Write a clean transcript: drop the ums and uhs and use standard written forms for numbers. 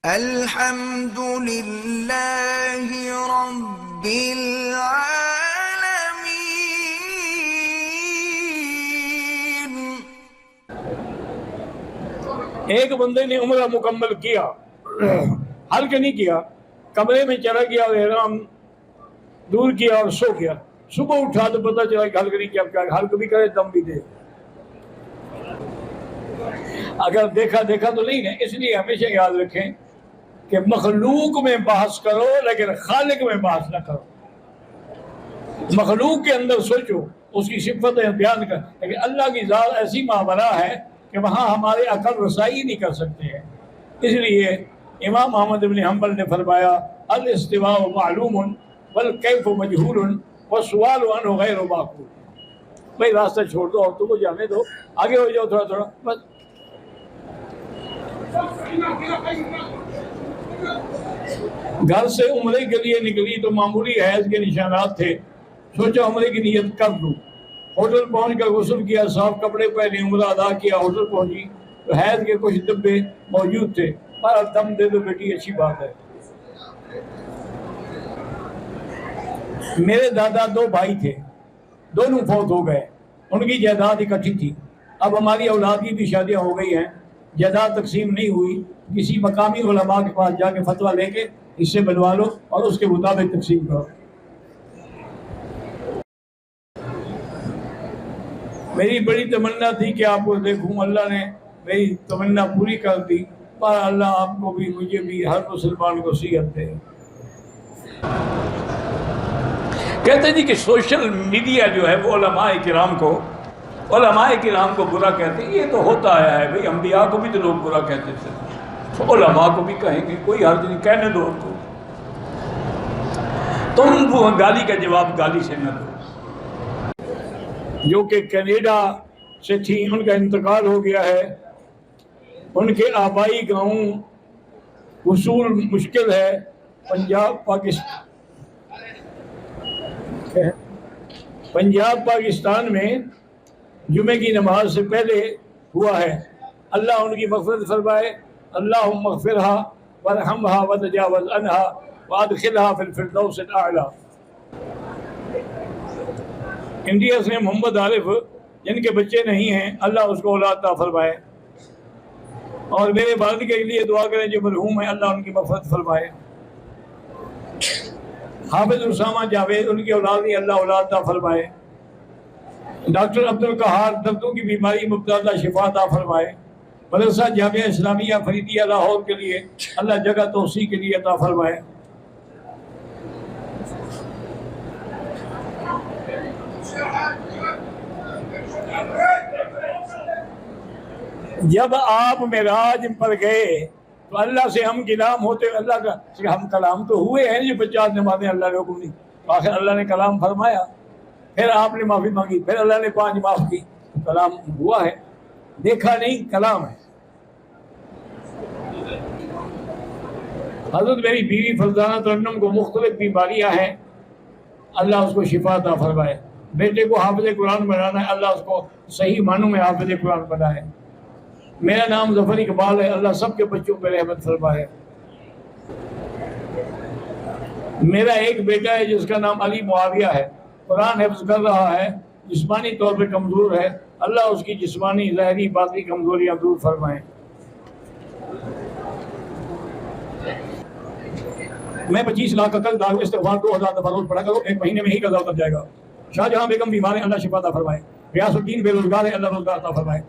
الحمد للہ رب العالمین۔ ایک بندے نے عمرہ مکمل کیا، حلق نہیں کیا، کمرے میں چلا گیا اور احرام دور کیا اور سو گیا۔ صبح اٹھا تو پتہ چلا کہ حلق نہیں کیا، حلق بھی کرے دم بھی دے۔ اگر دیکھا تو نہیں ہے۔ اس لیے ہمیشہ یاد رکھیں کہ مخلوق میں بحث کرو لیکن خالق میں بحث نہ کرو۔ مخلوق کے اندر سوچو، اس کی صفتیں بیان کر، لیکن اللہ کی ذات ایسی ماورا ہے کہ وہاں ہمارے عقل رسائی نہیں کر سکتے ہیں۔ اس لیے امام احمد بن حنبل نے فرمایا الاستواء معلوم والکیف مجہول والسؤال عنہ غیر معقول۔ بھائی راستہ چھوڑ دو اور تم کو جانے دو، آگے ہو جاؤ تھوڑا بس۔ گھر سے عمرے کے لیے نکلی تو معمولی حیض کے نشانات تھے، سوچا عمرے کی نیت کر دوں۔ ہوٹل پہنچ کر غسل کیا، صاف کپڑے پہنے، عمرہ ادا کیا۔ ہوٹل پہنچی تو حیض کے کچھ ڈبے موجود تھے۔ پر دم دے دو بیٹی، اچھی بات ہے۔ میرے دادا دو بھائی تھے، دونوں فوت ہو گئے، ان کی جائیداد اکٹھی تھی۔ اب ہماری اولاد کی بھی شادیاں ہو گئی ہیں، جائیداد تقسیم نہیں ہوئی۔ کسی مقامی علماء کے پاس جا کے فتویٰ لے کے حصے بنوا لو اور اس کے مطابق تقسیم کرو۔ میری بڑی تمنا تھی کہ آپ کو دیکھوں، اللہ نے میری تمنا پوری کر دی، پر اللہ آپ کو بھی مجھے بھی ہر مسلمان کو صحت دے۔ کہتے ہیں کہ سوشل میڈیا جو ہے وہ علماء کرام کو برا کہتے ہیں۔ یہ تو ہوتا آیا ہے بھئی، انبیاء کو بھی تو لوگ برا کہتے تھے، تو علماء کو بھی کہیں گے، کوئی حرج نہیں، کہنے دو ان کو۔ تم وہ گالی کا جواب گالی سے نہ دو۔ جو کہ کینیڈا سے تھی، ان کا انتقال ہو گیا ہے، ان کے آبائی گاؤں وصول مشکل ہے۔ پنجاب پاکستان میں جمعے کی نماز سے پہلے ہوا ہے۔ اللہ ان کی مغفرت فرمائے۔ اللہم اغفرہا وارحمہا وتجاوز عنہا وادخلہا فی الفردوس الاعلی۔ انڈیا سے محمد عارف، جن کے بچے نہیں ہیں، اللہ اس کو اولاد عطا فرمائے۔ اور میرے والد کے لیے دعا کریں جو مرحوم ہیں، اللہ ان کی مغفرت فرمائے۔ حافظ اسامہ جاوید، ان کی اولاد ہی اللہ اولاد عطا فرمائے۔ ڈاکٹر عبدالقہار، دردوں کی بیماری مبتلا شفا عطا فرمائے۔ مدرسہ جامعہ اسلامیہ فریدیہ لاہور کے لیے اللہ جگہ توسیع کے لیے عطا فرمائے۔ جب آپ معراج پر گئے تو اللہ سے ہم کلام ہوتے، اللہ کا ہم کلام تو ہوئے ہیں، جو 50 نمازیں اللہ نے حکم دی، آخر اللہ نے کلام فرمایا، پھر آپ نے معافی مانگی، پھر اللہ نے 5 معاف کی، کلام ہوا ہے، دیکھا نہیں، کلام ہے۔ حضرت میری بیوی فرزانہ ترنم کو مختلف بیماریاں ہیں، اللہ اس کو شفا عطا فرمائے۔ بیٹے کو حافظ قرآن بنانا ہے، اللہ اس کو صحیح معنوں میں حافظ قرآن بنائے۔ میرا نام ظفر اقبال ہے، اللہ سب کے بچوں پہ رحمت فرمائے۔ میرا ایک بیٹا ہے جس کا نام علی معاویہ ہے، قرآن حفظ کر رہا ہے، جسمانی طور پہ کمزور ہے، اللہ اس کی جسمانی ظاہری باطنی کمزوریاں دور فرمائے۔ میں 25 لاکھ کا قرض استغفار 2000 دفعہ روز پڑھا کرو، 1 مہینے میں ہی قضا اتر جائے گا۔ شاہجہاں بیگم بیمار ہے، اللہ شفا عطا فرمائے۔ ریاض الدین بے روزگار ہے، اللہ روزگار عطا فرمائے۔